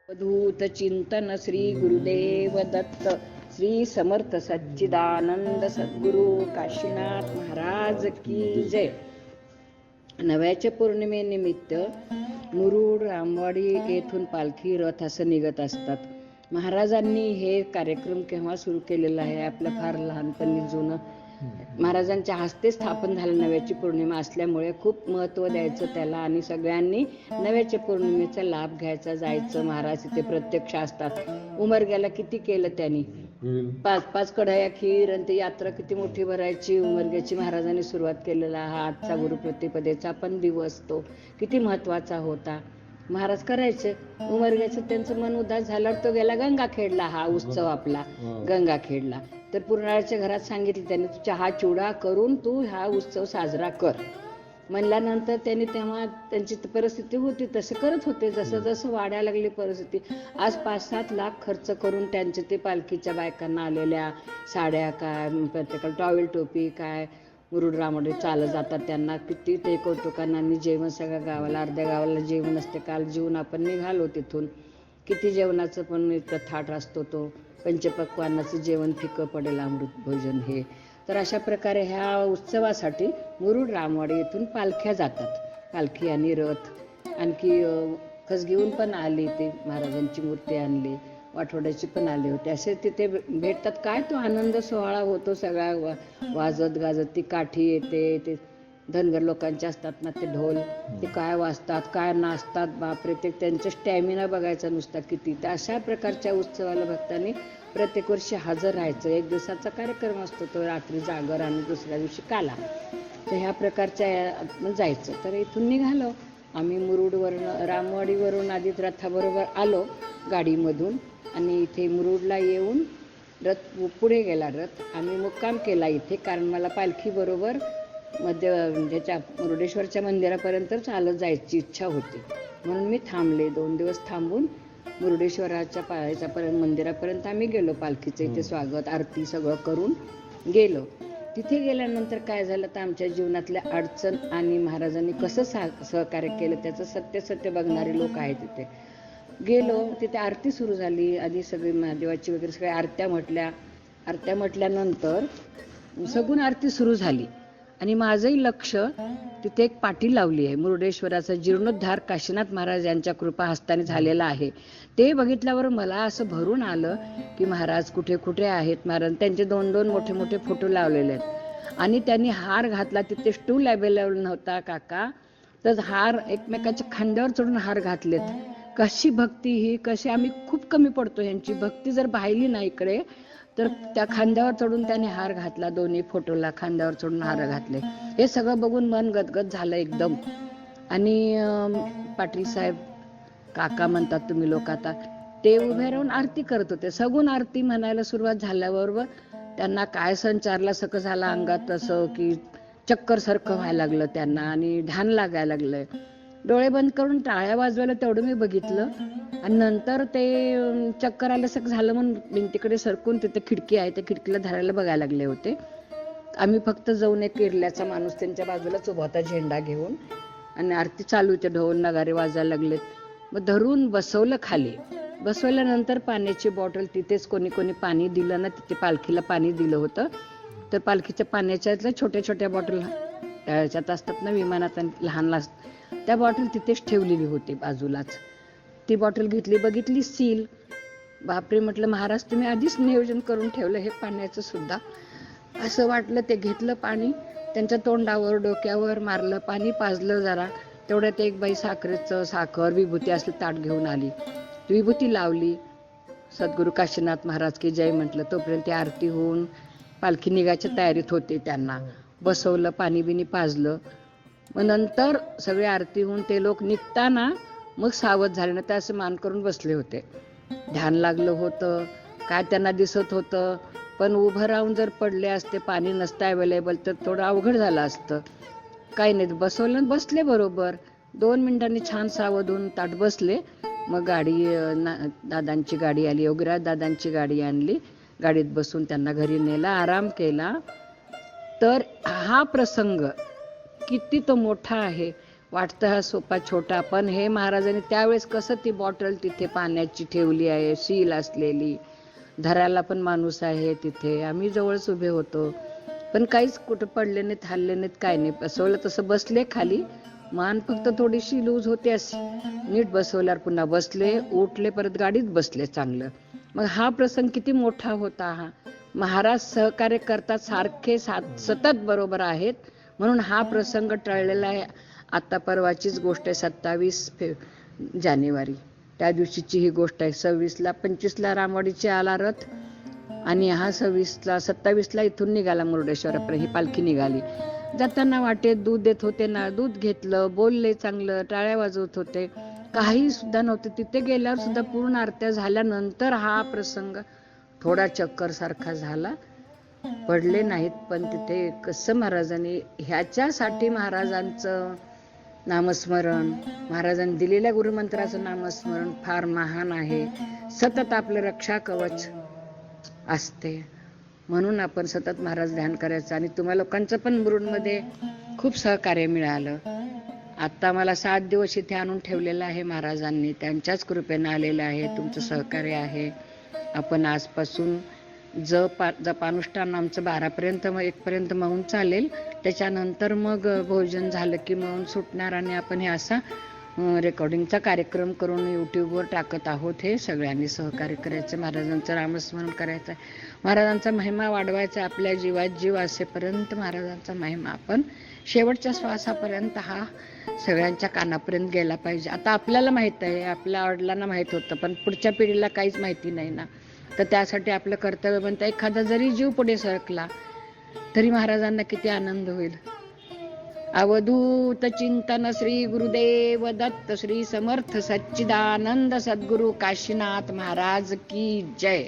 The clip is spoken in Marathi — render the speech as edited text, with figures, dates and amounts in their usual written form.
अवधूत चिंतन श्री गुरुदेव दत्त श्री समर्थ सच्चिदानंद सद्गुरु काशीनाथ महाराज की जय. नव्याच्या पौर्णिमेनिमित्त मुरुड रामवाडी येथून पालखी रथ असं निघत असतात. महाराजांनी हे कार्यक्रम केव्हा सुरू केलेला आहे? आपल्या फार लहानपणी जुनं महाराजांच्या हस्ते स्थापन झालं. नव्याची पौर्णिमा असल्यामुळे खूप महत्त्व द्यायचं त्याला आणि सगळ्यांनी नव्याच्या पौर्णिमेचा लाभ घ्यायचा, जायचं. महाराज तिथे प्रत्यक्ष असतात. उमरग्याला किती केलं त्यांनी, 5 कढया खीर आणि ती यात्रा किती मोठी भरायची. उमरग्याची महाराजांनी सुरुवात केलेला हा आजचा गुरुप्रतिपदेचा पण दिवस तो किती महत्त्वाचा होता. महाराज करायचे. उमरग्याचं त्यांचं मन उदास झाल्यावर तो गेला गंगाखेडला. हा उत्सव आपला गंगाखेडला. तर पूर्णाळाच्या घरात सांगितलं त्यांनी, तू चहा चिवडा करून तू हा उत्सव साजरा कर म्हणल्यानंतर त्यांनी तेव्हा त्यांची परिस्थिती होती तसं करत होते. जसं जसं वाढायला लागली परिस्थिती, आज 5-7 लाख खर्च करून त्यांचे ते पालखीच्या बायकांना आलेल्या साड्या काय, प्रत्येकाला टॉवेल टोपी काय, मुरुड रामवाडी चालत जातात त्यांना किती ते कौतुकांना. जेवण सगळ्या गावाला, अर्ध्या गावाला जेवण असते. काल जेवून आपण निघालो तिथून. किती जेवणाचं पण इतकं थाट असतो तो. पंचपक्वान्नाचं जेवण फिकं पडेल, अमृत भोजन हे. तर अशा प्रकारे ह्या उत्सवासाठी मुरुड रामवाडी येथून पालख्या जातात. पालखी आणि रथ, आणखी खसगीहून पण आली, ते महाराजांची मूर्ती आणली, वाठवड्याची पण आली होती. असे तिथे भेटतात. काय तो आनंद सोहळा होतो सगळा, वाजत गाजत. ती काठी येते, ते धनगर लोकांचे असतात ना ते ढोल, ते काय वाजतात, काय नाचतात, बापरे. ते त्यांचा स्टॅमिना बघायचा नुसता किती. तर अशा प्रकारच्या उत्सवाला भक्तांनी प्रत्येक वर्षी हजर राहायचं. 1 दिवसाचा कार्यक्रम असतो तो, रात्री जागर आणि दुसऱ्या दिवशी काला. तर ह्या प्रकारच्या जायचं. तर इथून निघालो आम्ही मुरुडवरून, रामवाडीवरून आधीच रथाबरोबर आलो गाडीमधून आणि इथे मुरुडला येऊन रथ पुढे गेला. रथ आम्ही मुक्काम केला इथे, कारण मला पालखीबरोबर ह्याच्या मुरुडेश्वरच्या मंदिरापर्यंत चालत जायची इच्छा होती. म्हणून मी थांबले. 2 दिवस थांबून मुरुडेश्वराच्या ह्याच्यापर्यंत मंदिरापर्यंत आम्ही गेलो. पालखीचं इथे स्वागत आरती सगळं करून गेलो. तिथे गेल्यानंतर काय झालं तर आमच्या जीवनातल्या अडचण आणि महाराजांनी कसं सहकार्य केलं त्याचं सत्य बघणारे लोक आहेत तिथे. गेलो तिथे आरती सुरू झाली. आधी सगळी महादेवाची वगैरे सगळ्या आरत्या म्हटल्यानंतर सगुण आरती सुरू झाली आणि माझंही लक्ष तिथे एक पाटी लावली आहे. मुरुडेश्वराचा जीर्णोद्धार काशीनाथ महाराज यांच्या कृपा हस्ताने झालेला आहे. ते बघितल्यावर मला असं भरून आलं की महाराज कुठे कुठे आहेत. महाराज त्यांचे 2-2 मोठे फोटो लावलेले आहेत आणि त्यांनी हार घातला. तिथे स्टूल अवेलेबल नव्हता काका, तर हार एकमेकाच्या खांद्यावर चढून हार घातलेत. कशी भक्ती ही, कशी आम्ही खूप कमी पडतो ह्यांची भक्ती जर पाहिली ना इकडे. तर त्या खांद्यावर चढून त्याने हार घातला. दोन्ही फोटोला खांद्यावर चढून हार घातले. हे सगळं बघून मन गदगद झालं एकदम. आणि पाटील साहेब काका म्हणतात तुम्ही लोक, आता ते उभे राहून आरती करत होते. सगुण आरती म्हणायला सुरुवात झाल्याबरोबर त्यांना काय संचारला सकं झाला अंगात, असं की चक्कर सारखं व्हायला लागलं त्यांना आणि ध्यान लागायला लागलंय. डोळे बंद करून टाळ्या वाजवायला तेवढं मी बघितलं आणि नंतर ते चक्कर आल्यासारखं झालं म्हणून भिंतीकडे सरकून तिथे खिडकी आहे त्या खिडकीला धरायला बघायला लागले होते. आम्ही फक्त जाऊन एक किर्ल्याचा माणूस त्यांच्या बाजूलाच उभा होता झेंडा घेऊन आणि आरती चालू होती. ढोल नगारे वाजायला लागलेत. मग धरून बसवलं खाली. बसवल्यानंतर पाण्याची बॉटल तिथेच कोणी पाणी दिलं ना, तिथे पालखीला पाणी दिलं होतं. तर पालखीच्या पाण्याच्या छोट्या बॉटल ह्याच्यात असतात ना विमानात, लहान असतात, त्या बॉटल तिथेच ठेवलेली होती बाजूलाच. ती बॉटल घेतली, बघितली सील. बापरे म्हटलं महाराज तुम्ही आधीच नियोजन करून ठेवलं हे पाण्याचं सुद्धा. असं वाटलं. ते घेतलं पाणी, त्यांच्या तोंडावर डोक्यावर मारलं, पाणी पाजलं जरा. तेवढ्यात एक बाई साखर विभूती असली ताट घेऊन आली. विभूती लावली. सद्गुरू काशीनाथ महाराज की जय म्हटलं. तोपर्यंत ती आरती होऊन पालखी निघायच्या तयारीत होते. त्यांना बसवलं, पाणी बिनी पाजलं. मग नंतर सगळी आरती होऊन ते लोक निघताना मग सावध झाले ना, ते असं मान करून बसले होते. ध्यान लागलं होतं, काय त्यांना दिसत होतं. पण उभं राहून जर पडले असते, पाणी नसतं अवेलेबल, तर थोडं अवघड झालं असतं. काही नाही, बसवलं, बसले बरोबर. 2 मिनिटांनी छान सावध होऊन ताट बसले. मग दादांची गाडी आली, योगीराज दादांची गाडी आणली. गाडीत बसून त्यांना घरी नेला, आराम केला. तर हा प्रसंग किती तो मोठा आहे. वाटतं हा सोपा छोटा, पण हे महाराजांनी त्यावेळेस कसं ती बॉटल तिथे पाण्याची ठेवली आहे, सील असलेली, धरायला पण माणूस आहे तिथे, आम्ही जवळच उभे होतो, पण काहीच कुठं पडले नाहीत, हल्ले नाहीत, काय नाही. बसवलं तसं बसले खाली, मान फक्त थोडीशी लूज होते अशी, नीट बसवल्यावर पुन्हा बसले, उठले, परत गाडीत बसले चांगलं. मग हा प्रसंग किती मोठा होता. हा महाराज सहकार्य करतात, सारखे सतत बरोबर आहेत, म्हणून हा प्रसंग टळलेला आहे. आता परवाचीच गोष्ट आहे, 27 जानेवारी त्या दिवशीची ही गोष्ट आहे. 26ला 25ला रामवाडीचे आला रथ, आणि हा 27ला इथून निघाला मुर्डेश्वरापर्यंत, ही पालखी निघाली. जाताना वाटेत दूध देत होते ना, दूध घेतलं, बोलले चांगलं, टाळ्या वाजवत होते, काही सुद्धा नव्हते. तिथे गेल्यावर सुद्धा पूर्ण आरत्या झाल्यानंतर हा प्रसंग थोडा चक्कर सारखा झाला, पडले नाहीत. पण तिथे कसं महाराजांनी, ह्याच्यासाठी महाराजांचं नामस्मरण, महाराजांनी दिलेल्या गुरुमंत्राचं नामस्मरण फार महान आहे. सतत आपलं रक्षा कवच असते, म्हणून आपण सतत महाराज ध्यान करायचं. आणि तुम्हा लोकांचं पण मुरुडमध्ये खूप सहकार्य मिळालं. आता मला 7 दिवस इथे आणून ठेवलेलं आहे महाराजांनी, त्यांच्याच कृपेनं आलेलं आहे, तुमचं सहकार्य आहे. आपण आजपासून जपानुष्ठान आमचं 12पर्यंत, 1पर्यंत मौन चालेल, त्याच्यानंतर मग भोजन झालं की मौन सुटणार, आणि आपण हे असा रेकॉर्डिंगचा कार्यक्रम करून यूट्यूबवर टाकत आहोत. हे सगळ्यांनी सहकार्य करायचं, महाराजांचं नामस्मरण करायचं, महाराजांचा महिमा वाढवायचा, आपल्या जीवात जीव असेपर्यंत महाराजांचा महिमा आपण शेवटच्या श्वासापर्यंत हा सगळ्यांच्या कानापर्यंत गेला पाहिजे. आता आपल्याला माहित आहे, आपल्या वडिलांना माहित होतं, पण पुढच्या पिढीला काहीच माहिती नाही ना, तर त्यासाठी आपलं कर्तव्य बनतं. एखादा जरी जीव पुढे सरकला तरी महाराजांना किती आनंद होईल. अवधूत चिंतन श्री गुरुदेव दत्त, श्री समर्थ सच्चिदानंद सद्गुरु काशीनाथ महाराज की जय.